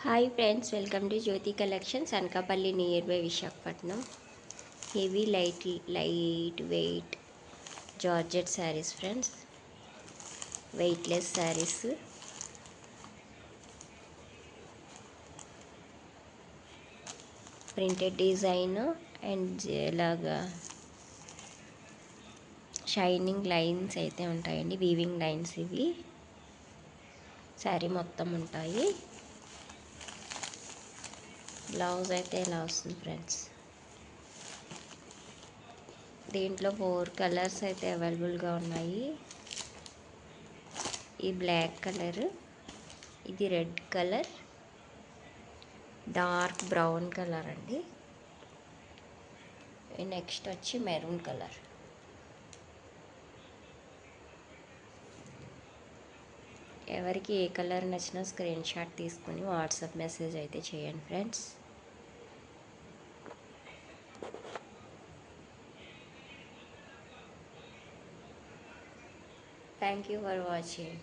Hi friends, welcome to Jyothi collections, Anakapalli near by Visakhapatnam. Heavy light weight georgette saris friends, weightless saris. Printed design and ఇలాగా shining lines అయితే ఉంటాయండి, weaving lines ఇవి శారీ మొత్తం ఉంటాయి. Blouse అయితే ఇలా వస్తుంది ఫ్రెండ్స్. దీంట్లో 4 కలర్స్ అయితే అవైలబుల్గా ఉన్నాయి. ఈ బ్లాక్ కలర్, ఇది red colour, dark brown colour అండి. నెక్స్ట్ వచ్చి మెరూన్ కలర్. ఎవరికి ఏ కలర్ నచ్చినా స్క్రీన్ షాట్ తీసుకొని వాట్సాప్ మెసేజ్ అయితే చేయండి friends. Thank you for watching.